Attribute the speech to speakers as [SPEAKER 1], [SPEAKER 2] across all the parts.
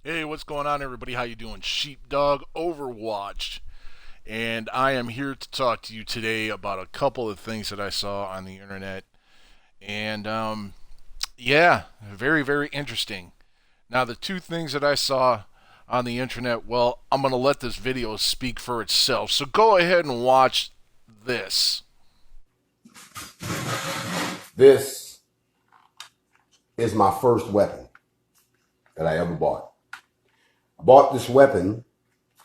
[SPEAKER 1] Hey, what's going on, everybody? How you doing? Sheepdog Overwatched, and I am here to talk to you today about a couple of things that I saw on the internet, and yeah, very very interesting. Now, the two things that I saw on the internet, well, I'm gonna let this video speak for itself. So go ahead and watch this.
[SPEAKER 2] This is my first weapon that I ever bought. I bought this weapon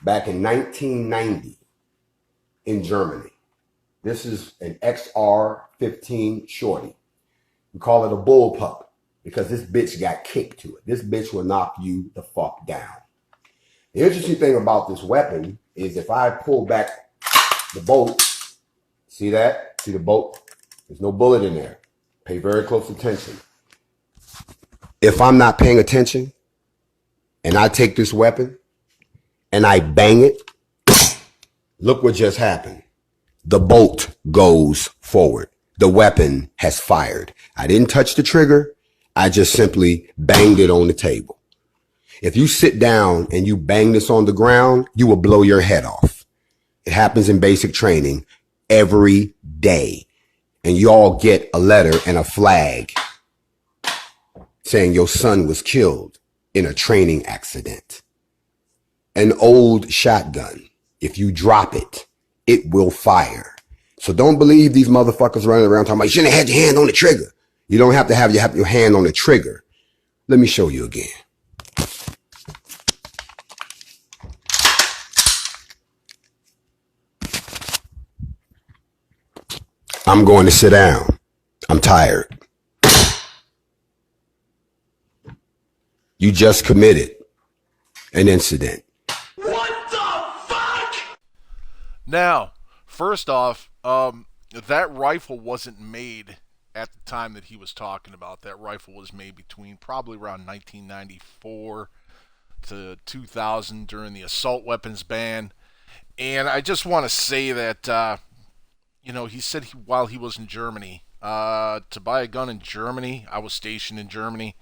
[SPEAKER 2] back in 1990 in Germany. This is an XR-15 Shorty. We call it a bullpup because this bitch got kicked to it. This bitch will knock you the fuck down. The interesting thing about this weapon is if I pull back the bolt, see that? See the bolt? There's no bullet in there. Pay very close attention. If I'm not paying attention and I take this weapon and I bang it, look what just happened. The bolt goes forward. The weapon has fired. I didn't touch the trigger. I just simply banged it on the table. If you sit down and you bang this on the ground, you will blow your head off. It happens in basic training every day. And you all get a letter and a flag saying your son was killed in a training accident. An old shotgun, if you drop it, it will fire. So don't believe these motherfuckers running around talking about you shouldn't have had your hand on the trigger. You don't have to have your hand on the trigger. Let me show you again. I'm going to sit down. I'm tired. You just committed an incident.
[SPEAKER 1] What the fuck? Now, first off, that rifle wasn't made at the time that he was talking about. That rifle was made between probably around 1994 to 2000 during the assault weapons ban. And I just want to say that, he said while he was in Germany, to buy a gun in Germany, I was stationed in Germany.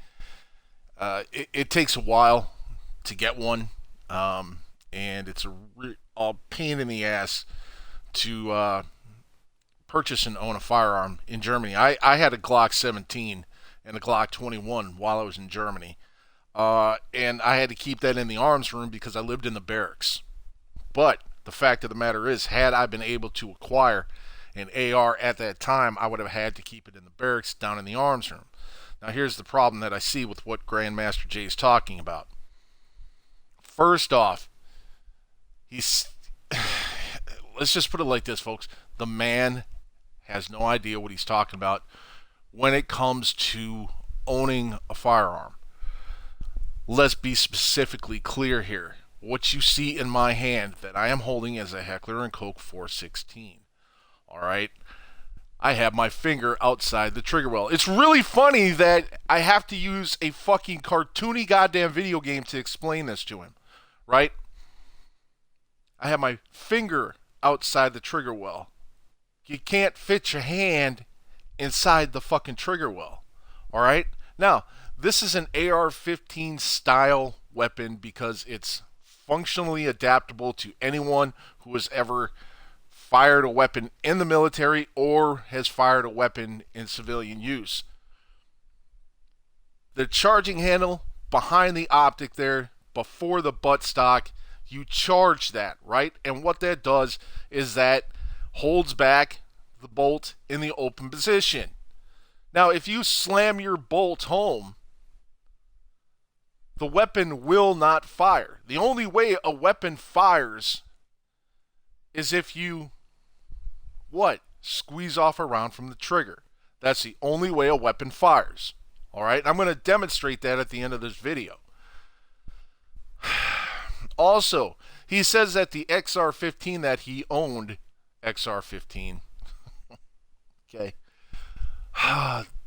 [SPEAKER 1] It takes a while to get one, and it's a pain in the ass to purchase and own a firearm in Germany. I had a Glock 17 and a Glock 21 while I was in Germany, and I had to keep that in the arms room because I lived in the barracks. But the fact of the matter is, had I been able to acquire an AR at that time, I would have had to keep it in the barracks down in the arms room. Now, here's the problem that I see with what Grandmaster Jay is talking about. First off, let's just put it like this, folks. The man has no idea what he's talking about when it comes to owning a firearm. Let's be specifically clear here. What you see in my hand that I am holding is a Heckler & Koch 416. All right? I have my finger outside the trigger well. It's really funny that I have to use a fucking cartoony goddamn video game to explain this to him, right? I have my finger outside the trigger well. You can't fit your hand inside the fucking trigger well, all right? Now, this is an AR-15 style weapon because it's functionally adaptable to anyone who has ever fired a weapon in the military or has fired a weapon in civilian use. The charging handle behind the optic there, before the buttstock, you charge that, right? And what that does is that holds back the bolt in the open position. Now, if you slam your bolt home, the weapon will not fire. The only way a weapon fires is if you squeeze off a round from the trigger. That's the only way a weapon fires. All right? I'm going to demonstrate that at the end of this video. Also, he says that the XR-15 that he owned, XR-15, okay,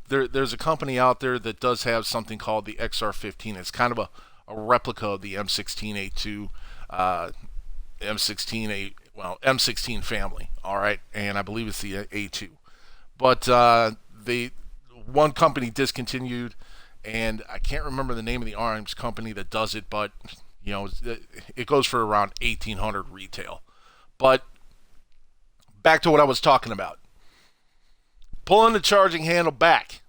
[SPEAKER 1] there's a company out there that does have something called the XR-15. It's kind of a replica of the M16A2, M16 family, all right, and I believe it's the A2. But one company discontinued, and I can't remember the name of the arms company that does it, but you know, it goes for around $1,800 retail. But back to what I was talking about. Pulling the charging handle back.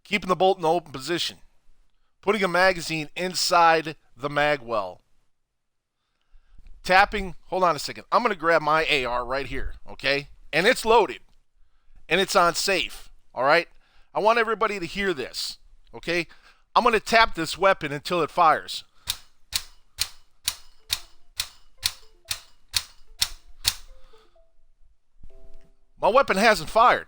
[SPEAKER 1] Keeping the bolt in the open position. Putting a magazine inside the mag well. Tapping, hold on a second. I'm going to grab my AR right here, okay? And it's loaded. And it's on safe, all right? I want everybody to hear this, okay? I'm going to tap this weapon until it fires. My weapon hasn't fired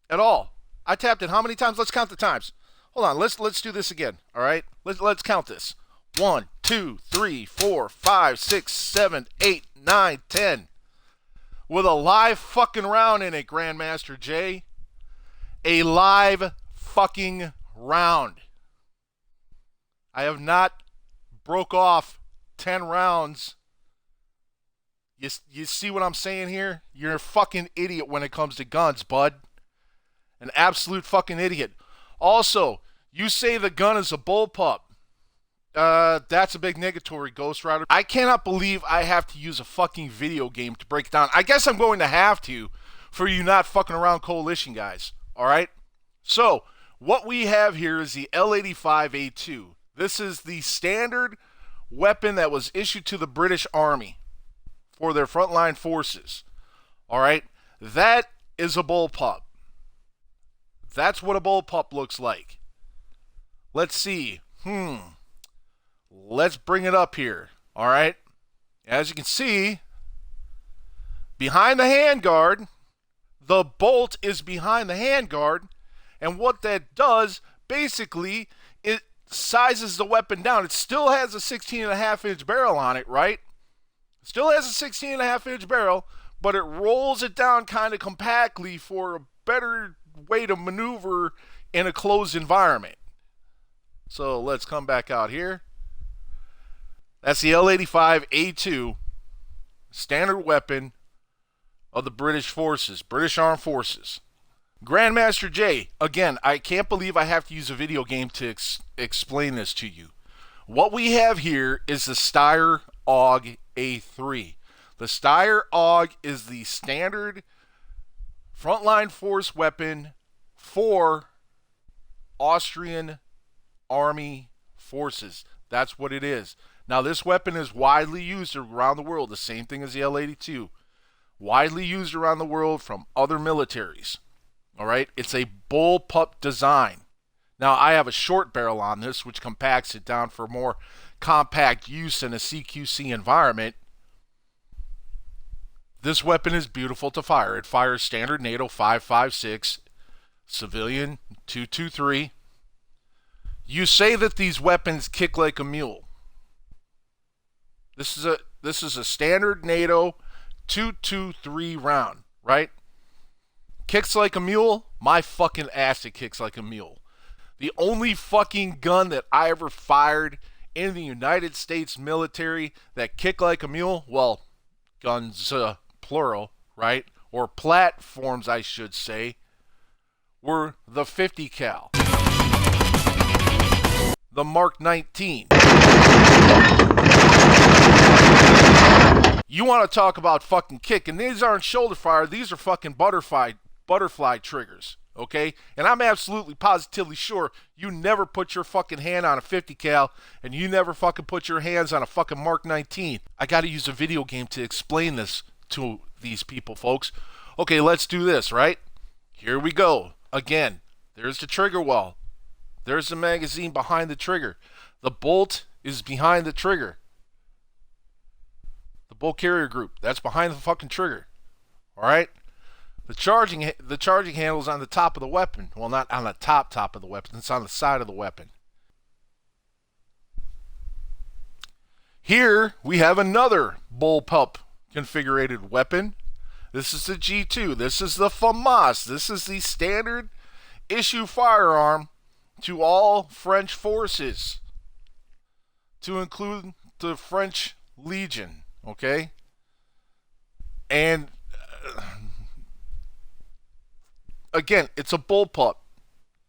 [SPEAKER 1] at all. I tapped it how many times? Let's count the times. Hold on, let's do this again, all right? Let's count this. 1, 2, 3, 4, 5, 6, 7, 8, 9, 10. With a live fucking round in it, Grandmaster Jay. A live fucking round. I have not broke off 10 rounds. You see what I'm saying here? You're a fucking idiot when it comes to guns, bud. An absolute fucking idiot. Also, you say the gun is a bullpup. That's a big negatory, Ghost Rider. I cannot believe I have to use a fucking video game to break it down. I guess I'm going to have to for you not fucking around coalition guys. Alright? So, what we have here is the L85A2. This is the standard weapon that was issued to the British Army for their frontline forces. Alright? That is a bullpup. That's what a bullpup looks like. Let's see. Let's bring it up here. Alright? As you can see, behind the handguard, the bolt is behind the handguard, and what that does, basically, it sizes the weapon down. It still has a 16.5-inch barrel on it, right? Still has a 16.5-inch barrel, but it rolls it down kind of compactly for a better way to maneuver in a closed environment. So let's come back out here. That's the L85A2, standard weapon of the British forces, British Armed Forces. Grandmaster Jay, again, I can't believe I have to use a video game to explain this to you. What we have here is the Steyr AUG A3. The Steyr AUG is the standard frontline force weapon for Austrian Army forces. That's what it is. Now, this weapon is widely used around the world, the same thing as the L82. Widely used around the world from other militaries. All right? It's a bullpup design. Now, I have a short barrel on this, which compacts it down for more compact use in a CQC environment. This weapon is beautiful to fire. It fires standard NATO 5.56, civilian 2.23. You say that these weapons kick like a mule. This is a standard NATO 2.23 round, right? Kicks like a mule? My fucking ass, it kicks like a mule. The only fucking gun that I ever fired in the United States military that kicked like a mule, well, guns, plural, right? Or platforms, I should say, were the 50 cal. The Mark 19. You want to talk about fucking kick, and these aren't shoulder fire, these are fucking butterfly triggers, okay? And I'm absolutely positively sure you never put your fucking hand on a 50 cal, and you never fucking put your hands on a fucking Mark 19. I gotta use a video game to explain this to these people, folks. Okay, let's do this, right? Here we go. Again, there's the trigger well. There's the magazine behind the trigger. The bolt is behind the trigger. The bolt carrier group, that's behind the fucking trigger. Alright? The charging handle is on the top of the weapon. Well, not on the top of the weapon. It's on the side of the weapon. Here, we have another bullpup configured weapon. This is the G2. This is the FAMAS. This is the standard issue firearm to all French forces, to include the French Legion, okay? And again, it's a bullpup.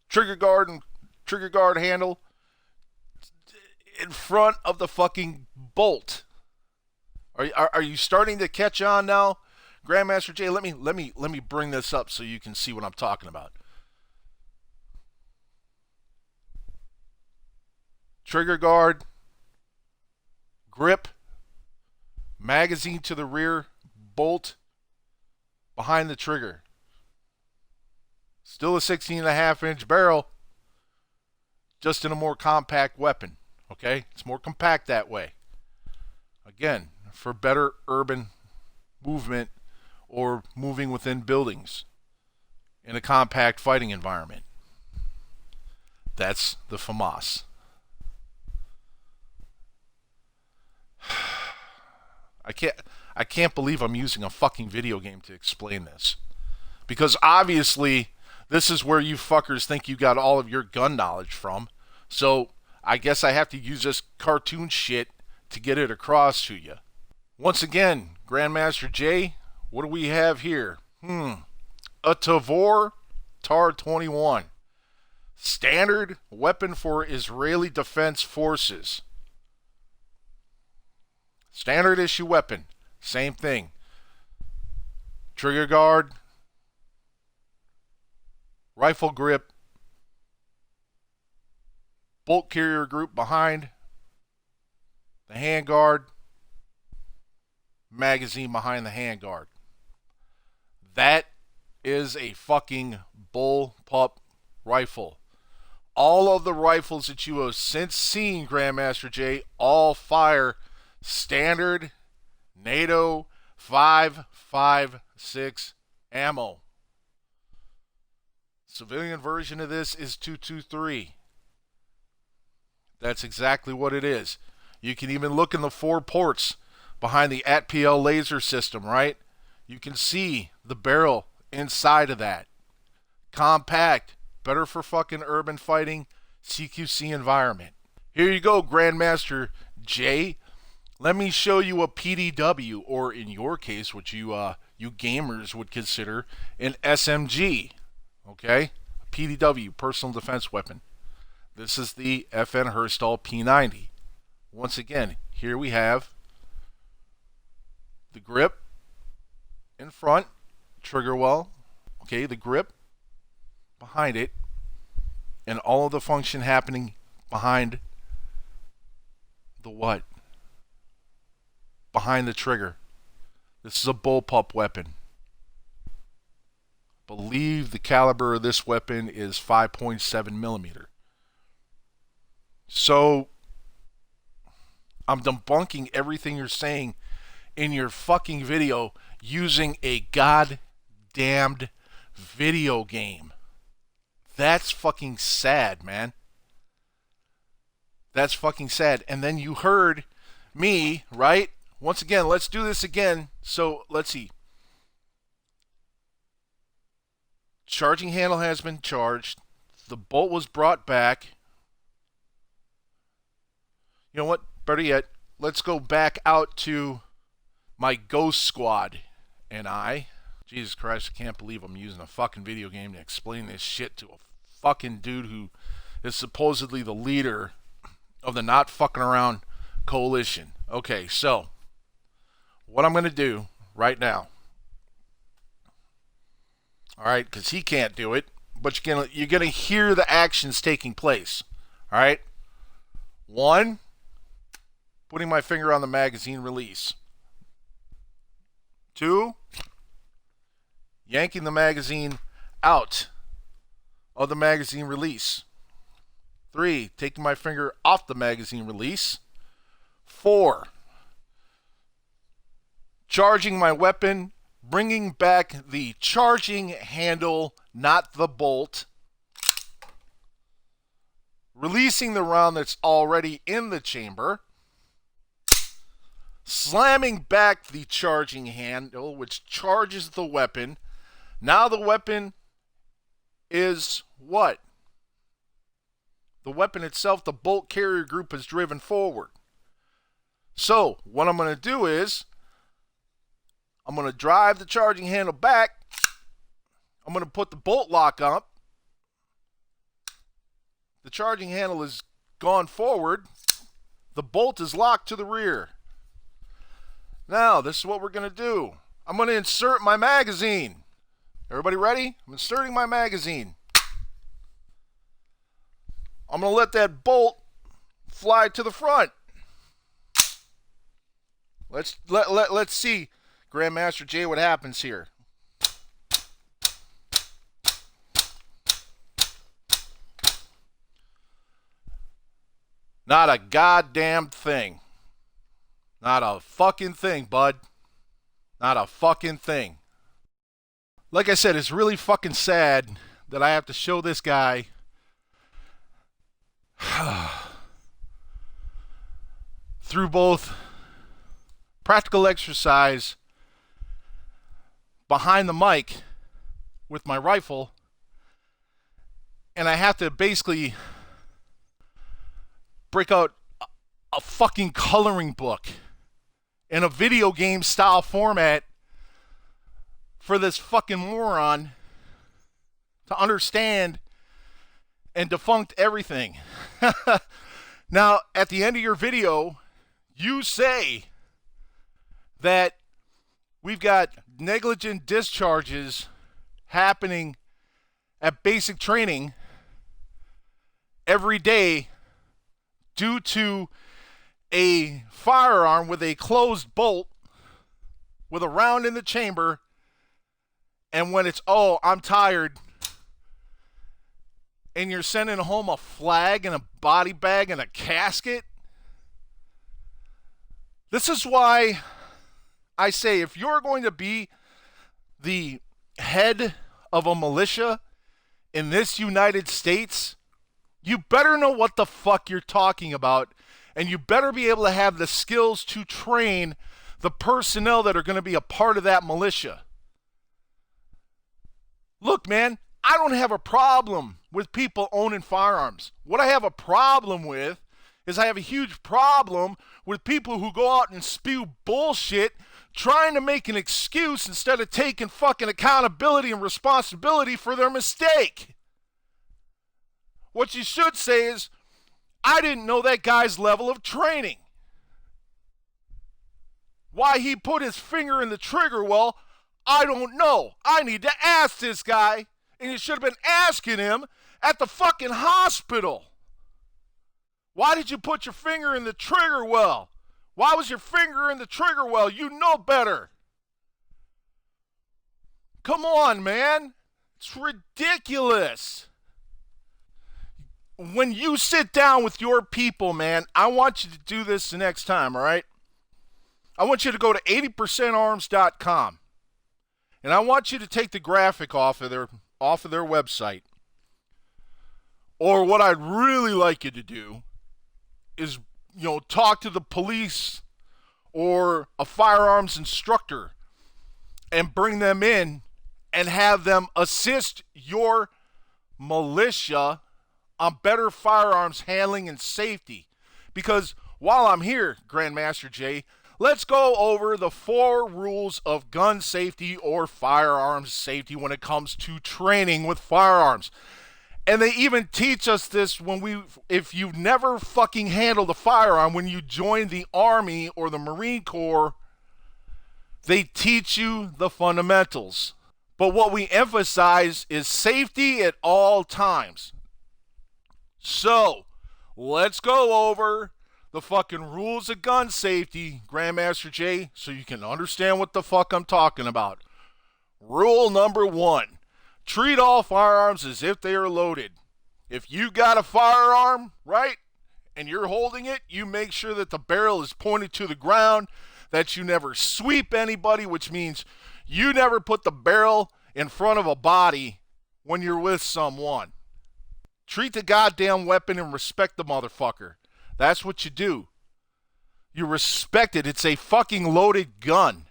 [SPEAKER 1] Trigger guard handle in front of the fucking bolt. Are you starting to catch on now? Grandmaster Jay, let me bring this up so you can see what I'm talking about. Trigger guard, grip, magazine to the rear, bolt behind the trigger. Still a 16.5-inch barrel, just in a more compact weapon. Okay? It's more compact that way. Again, for better urban movement or moving within buildings in a compact fighting environment. That's the FAMAS. I can't believe I'm using a fucking video game to explain this. Because obviously, this is where you fuckers think you got all of your gun knowledge from. So, I guess I have to use this cartoon shit to get it across to you. Once again, Grandmaster Jay, what do we have here? A Tavor TAR-21. Standard weapon for Israeli Defense Forces. Standard issue weapon. Same thing. Trigger guard. Rifle grip. Bolt carrier group behind. The handguard. Magazine behind the handguard. That is a fucking bullpup rifle. All of the rifles that you have since seen, Grandmaster Jay, all fire standard NATO 5.56 ammo. Civilian version of this is 223. That's exactly what it is. You can even look in the 4 ports behind the ATPL laser system, right? You can see the barrel inside of that. Compact, better for fucking urban fighting, CQC environment. Here you go, Grandmaster Jay. Let me show you a PDW, or in your case, what you gamers would consider an SMG. Okay? A PDW, personal defense weapon. This is the FN Herstal P90. Once again, here we have the grip in front, trigger well, okay, the grip behind it, and all of the function happening behind the what? Behind the trigger. This is a bullpup weapon. I believe the caliber of this weapon is 5.7 millimeter. So, I'm debunking everything you're saying in your fucking video using a goddamned video game. That's fucking sad, man. That's fucking sad. And then you heard me, right? Once again, let's do this again. So, let's see. Charging handle has been charged. The bolt was brought back. You know what? Better yet, let's go back out to my Ghost Squad and I. Jesus Christ, I can't believe I'm using a fucking video game to explain this shit to a fucking dude who is supposedly the leader of the Not Fucking Around Coalition. Okay, so what I'm going to do right now, alright, because he can't do it, but you're going to hear the actions taking place. Alright? 1, putting my finger on the magazine release. 2, yanking the magazine out of the magazine release. 3, taking my finger off the magazine release. 4, charging my weapon, bringing back the charging handle, not the bolt. Releasing the round that's already in the chamber. Slamming back the charging handle, which charges the weapon. Now the weapon is what? The weapon itself, the bolt carrier group, is driven forward. So, what I'm going to do is, I'm going to drive the charging handle back. I'm going to put the bolt lock up. The charging handle is gone forward. The bolt is locked to the rear. Now, this is what we're going to do. I'm going to insert my magazine. Everybody ready? I'm inserting my magazine. I'm going to let that bolt fly to the front. Let's see, Grandmaster Jay, what happens here. Not a goddamn thing. Not a fucking thing, bud. Not a fucking thing. Like I said, it's really fucking sad that I have to show this guy through both practical exercise behind the mic with my rifle, and I have to basically break out a fucking coloring book in a video game style format for this fucking moron to understand and defunct everything. Now, at the end of your video, you say that we've got negligent discharges happening at basic training every day due to a firearm with a closed bolt with a round in the chamber, and when it's, oh, I'm tired, and you're sending home a flag and a body bag and a casket. This is why I say, if you're going to be the head of a militia in this United States, you better know what the fuck you're talking about, and you better be able to have the skills to train the personnel that are going to be a part of that militia. Look, man, I don't have a problem with people owning firearms. What I have a problem with is I have a huge problem with people who go out and spew bullshit trying to make an excuse instead of taking fucking accountability and responsibility for their mistake. What you should say is, I didn't know that guy's level of training. Why he put his finger in the trigger, well, I don't know. I need to ask this guy. And you should have been asking him at the fucking hospital. Why did you put your finger in the trigger well? Why was your finger in the trigger well? You know better. Come on, man. It's ridiculous. When you sit down with your people, man, I want you to do this the next time, all right? I want you to go to 80percentarms.com. And I want you to take the graphic off of their website. Or what I'd really like you to do is, talk to the police or a firearms instructor and bring them in and have them assist your militia on better firearms handling and safety. Because while I'm here, Grandmaster Jay, let's go over the 4 rules of gun safety or firearms safety when it comes to training with firearms. And they even teach us this if you've never fucking handled a firearm, when you join the Army or the Marine Corps, they teach you the fundamentals. But what we emphasize is safety at all times. So, let's go over the fucking rules of gun safety, Grandmaster Jay, so you can understand what the fuck I'm talking about. Rule number 1, treat all firearms as if they are loaded. If you got a firearm, right, and you're holding it, you make sure that the barrel is pointed to the ground, that you never sweep anybody, which means you never put the barrel in front of a body when you're with someone. Treat the goddamn weapon and respect the motherfucker. That's what you do. You respect it. It's a fucking loaded gun.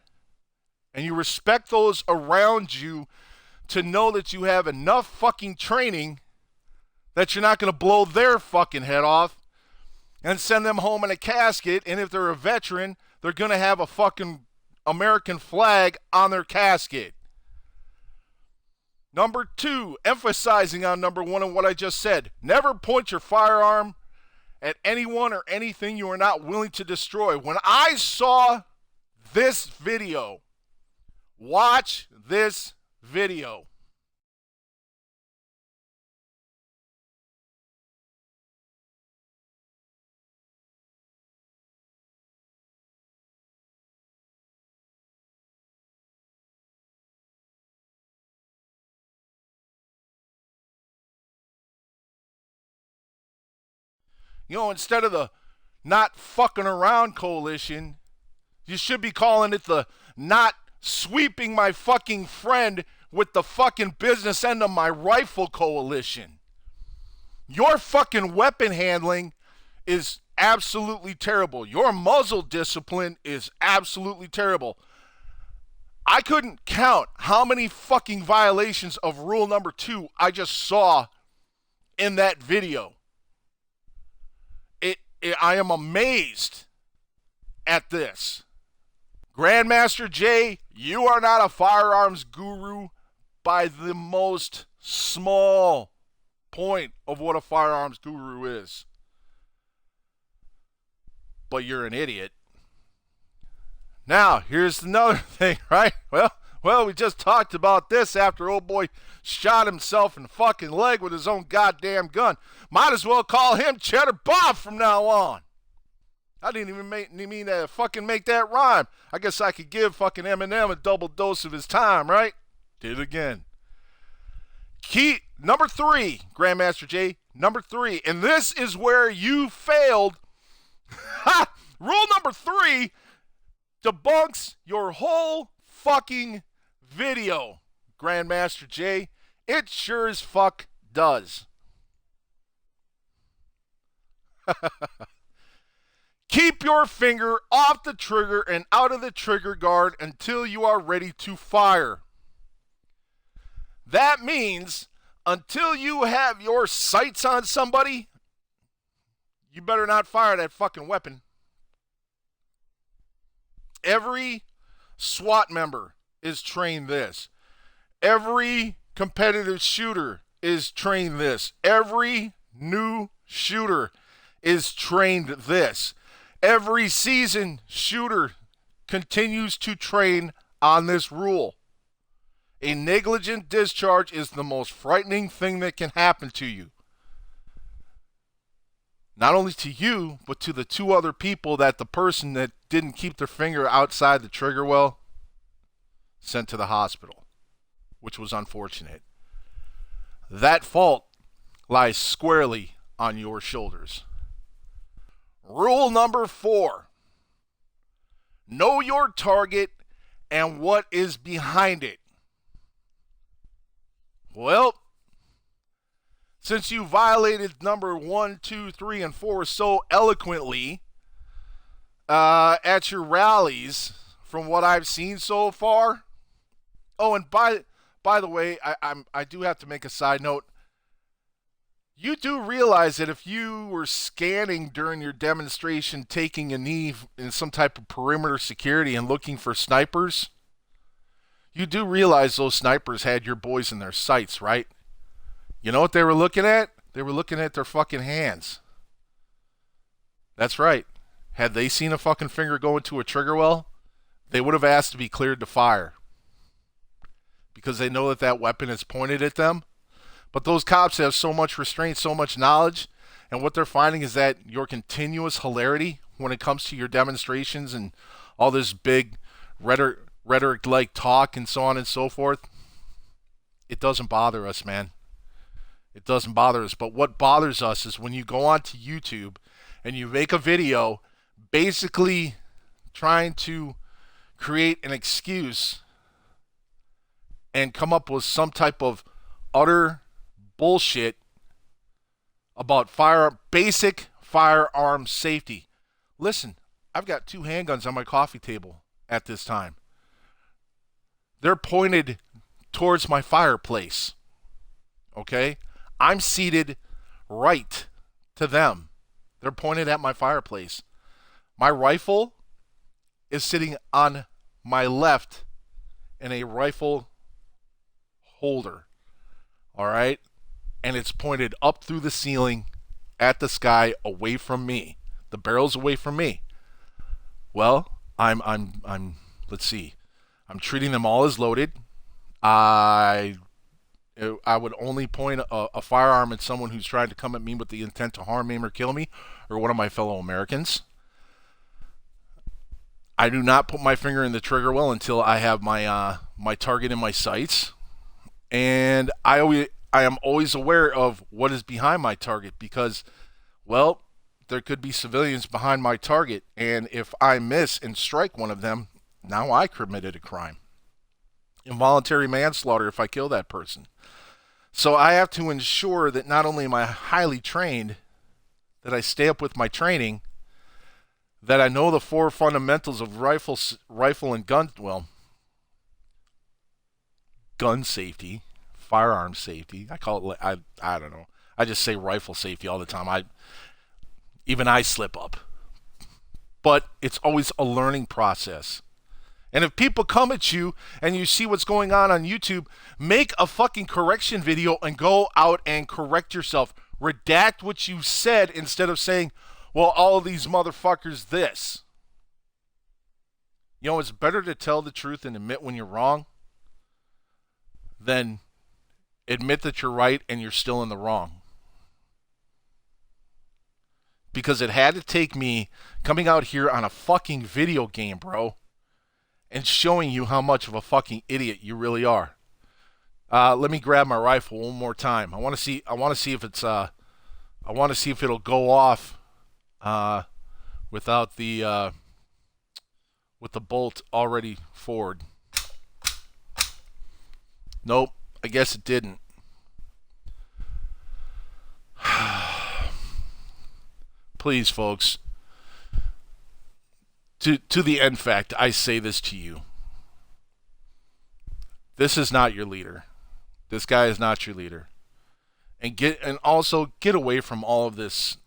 [SPEAKER 1] And you respect those around you to know that you have enough fucking training that you're not going to blow their fucking head off and send them home in a casket. And if they're a veteran, they're going to have a fucking American flag on their casket. Number 2, emphasizing on number 1 and what I just said. Never point your firearm at anyone or anything you are not willing to destroy. When I saw this video, watch this video. You know, instead of the not fucking around coalition, you should be calling it the not sweeping my fucking friend with the fucking business end of my rifle coalition. Your fucking weapon handling is absolutely terrible. Your muzzle discipline is absolutely terrible. I couldn't count how many fucking violations of rule number 2 I just saw in that video. I am amazed at this. Grandmaster Jay, you are not a firearms guru by the most small point of what a firearms guru is. But you're an idiot. Now, here's another thing, right? Well, we just talked about this after old boy shot himself in the fucking leg with his own goddamn gun. Might as well call him Cheddar Bob from now on. I didn't even mean to fucking make that rhyme. I guess I could give fucking Eminem a double dose of his time, right? Did it again. Number 3, Grandmaster Jay, number 3, and this is where you failed. Rule number 3 debunks your whole fucking video, Grandmaster Jay. It sure as fuck does. Keep your finger off the trigger and out of the trigger guard until you are ready to fire. That means until you have your sights on somebody, you better not fire that fucking weapon. Every SWAT member is trained this. Every competitive shooter is trained this. Every new shooter is trained this. Every seasoned shooter continues to train on this rule. A negligent discharge is the most frightening thing that can happen to you. Not only to you, but to the 2 other people that the person that didn't keep their finger outside the trigger well sent to the hospital, which was unfortunate. That fault lies squarely on your shoulders. Rule number 4. Know your target and what is behind it. Well, since you violated number 1, 2, 3, and 4 so eloquently at your rallies, from what I've seen so far. Oh, and by the way, I do have to make a side note. You do realize that if you were scanning during your demonstration, taking a knee in some type of perimeter security and looking for snipers, you do realize those snipers had your boys in their sights, right? You know what they were looking at? They were looking at their fucking hands. That's right. Had they seen a fucking finger go into a trigger well, they would have asked to be cleared to fire. Because they know that that weapon is pointed at them. But those cops have so much restraint, so much knowledge, and what they're finding is that your continuous hilarity when it comes to your demonstrations and all this big rhetoric-like talk and so on and so forth, it doesn't bother us, man. It doesn't bother us. But what bothers us is when you go onto YouTube and you make a video basically trying to create an excuse and come up with some type of utter bullshit about basic firearm safety. Listen, I've got 2 handguns on my coffee table at this time. They're pointed towards my fireplace. Okay? I'm seated right to them. They're pointed at my fireplace. My rifle is sitting on my left in a rifle holder. all right? And it's pointed up through the ceiling at the sky away from me. The barrel's away from me. Well, I'm let's see. I'm treating them all as loaded. I would only point a firearm at someone who's trying to come at me with the intent to harm, maim, or kill me, or one of my fellow Americans. I do not put my finger in the trigger well until I have my target in my sights, and I am always aware of what is behind my target because, well, there could be civilians behind my target, and if I miss and strike one of them, now I committed a crime. Involuntary manslaughter if I kill that person. So I have to ensure that not only am I highly trained, that I stay up with my training, that I know the four fundamentals of rifle and gun safety, firearm safety. I call it, I don't know. I just say rifle safety all the time. Even I slip up. But it's always a learning process. And if people come at you and you see what's going on YouTube, make a fucking correction video and go out and correct yourself. Redact what you said instead of saying, well, all of these motherfuckers this. You know, it's better to tell the truth and admit when you're wrong than admit that you're right and you're still in the wrong. Because it had to take me coming out here on a fucking video game, bro, and showing you how much of a fucking idiot you really are. Let me grab my rifle one more time. I want to see if it's I want to see if it'll go off without the with the bolt already forward. Nope, I guess it didn't. Please, folks. To the NFAC, I say this to you. This is not your leader. This guy is not your leader. And also get away from all of this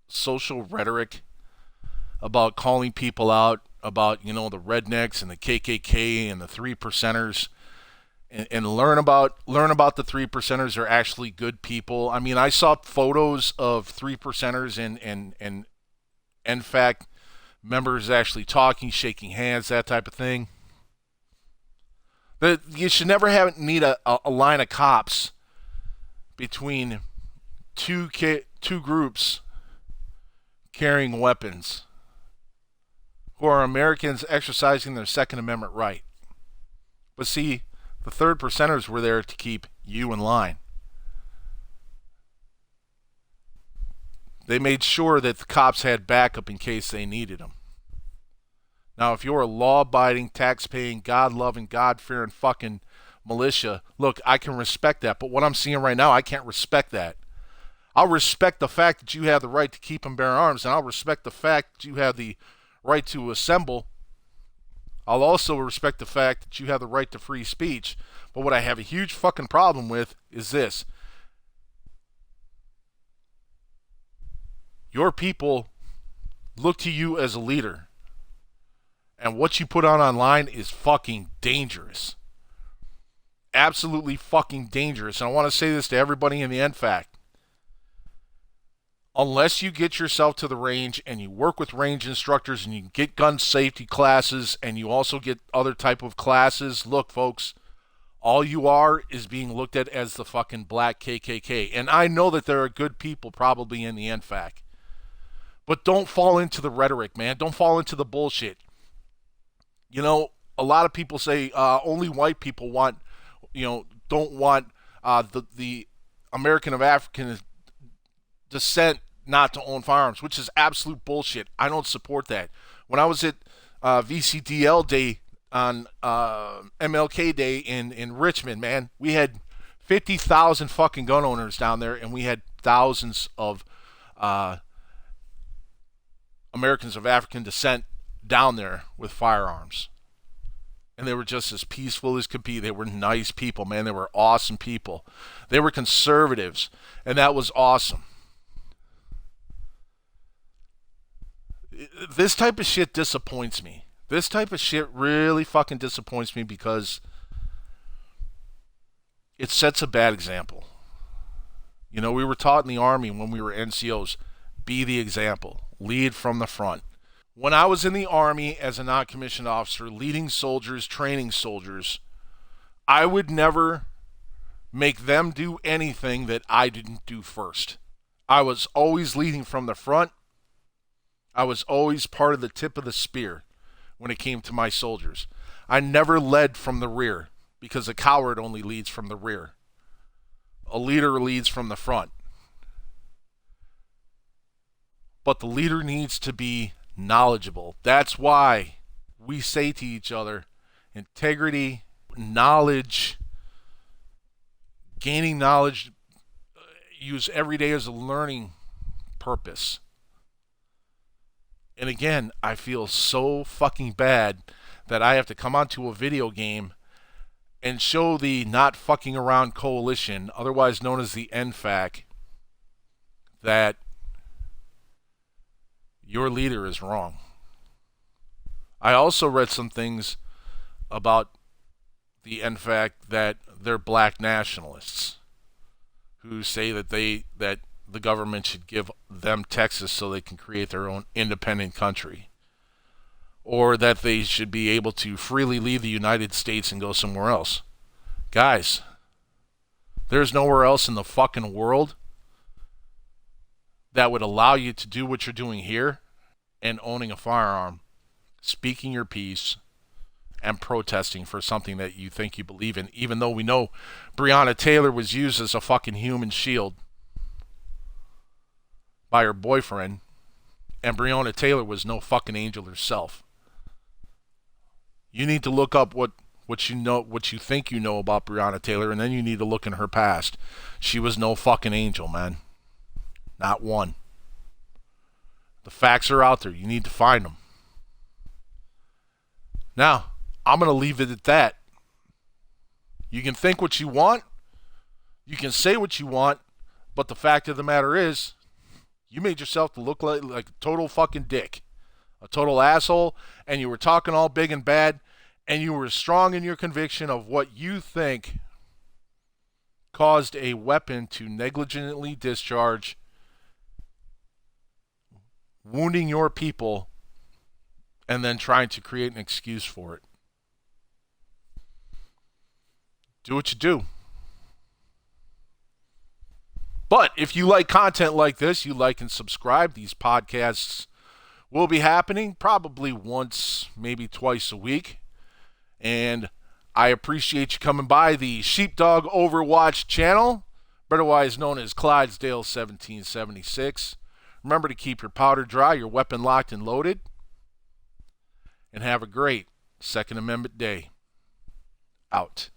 [SPEAKER 1] social rhetoric about calling people out about, you know, the rednecks and the KKK and the 3%ers, and learn about the 3%ers are actually good people. I mean, I saw photos of 3%ers and NFAC members actually talking, shaking hands, that type of thing. But you should never need a line of cops between two groups carrying weapons who are Americans exercising their Second Amendment right. But see, the 3%ers were there to keep you in line. They made sure that the cops had backup in case they needed them. Now, if you're a law-abiding, tax-paying, God-loving, God-fearing fucking militia, look, I can respect that. But what I'm seeing right now, I can't respect that. I'll respect the fact that you have the right to keep and bear arms, and I'll respect the fact that you have the right to assemble. I'll also respect the fact that you have the right to free speech. But what I have a huge fucking problem with is this. Your people look to you as a leader. And what you put on online is fucking dangerous. Absolutely fucking dangerous. And I want to say this to everybody in the NFAC. Unless you get yourself to the range and you work with range instructors and you get gun safety classes and you also get other type of classes, look, folks, all you are is being looked at as the fucking black KKK. And I know that there are good people probably in the NFAC. But don't fall into the rhetoric, man. Don't fall into the bullshit. You know, a lot of people say only white people don't want the American of African descent not to own firearms, which is absolute bullshit. I don't support that. When I was at VCDL Day on MLK Day in Richmond, man, we had 50,000 fucking gun owners down there, and we had thousands of Americans of African descent down there with firearms. And they were just as peaceful as could be. They were nice people, man. They were awesome people. They were conservatives, and that was awesome. This type of shit disappoints me. This type of shit really fucking disappoints me because it sets a bad example. You know, we were taught in the Army when we were NCOs, be the example, lead from the front. When I was in the Army as a non-commissioned officer, leading soldiers, training soldiers, I would never make them do anything that I didn't do first. I was always leading from the front. I was always part of the tip of the spear when it came to my soldiers. I never led from the rear because a coward only leads from the rear. A leader leads from the front. But the leader needs to be knowledgeable. That's why we say to each other, integrity, knowledge, gaining knowledge, use every day as a learning purpose. And again, I feel so fucking bad that I have to come onto a video game and show the Not Fucking Around Coalition, otherwise known as the NFAC, that your leader is wrong. I also read some things about the NFAC that they're black nationalists who say that the government should give them Texas so they can create their own independent country, or that they should be able to freely leave the United States and go somewhere else. Guys, there's nowhere else in the fucking world that would allow you to do what you're doing here and owning a firearm, speaking your piece, and protesting for something that you think you believe in, even though we know Breonna Taylor was used as a fucking human shield by her boyfriend, and Breonna Taylor was no fucking angel herself. You need to look up what you think you know about Breonna Taylor, and then you need to look in her past. She was no fucking angel, man. Not one. The facts are out there. You need to find them. Now, I'm going to leave it at that. You can think what you want. You can say what you want. But the fact of the matter is, you made yourself to look like a total fucking dick. A total asshole. And you were talking all big and bad. And you were strong in your conviction of what you think caused a weapon to negligently discharge, wounding your people, and then trying to create an excuse for it. Do what you do. But if you like content like this, you like and subscribe. These podcasts will be happening probably once, maybe twice a week. And I appreciate you coming by the Sheepdog Overwatch channel, otherwise known as Clydesdale 1776. Remember to keep your powder dry, your weapon locked and loaded. And have a great Second Amendment day. Out.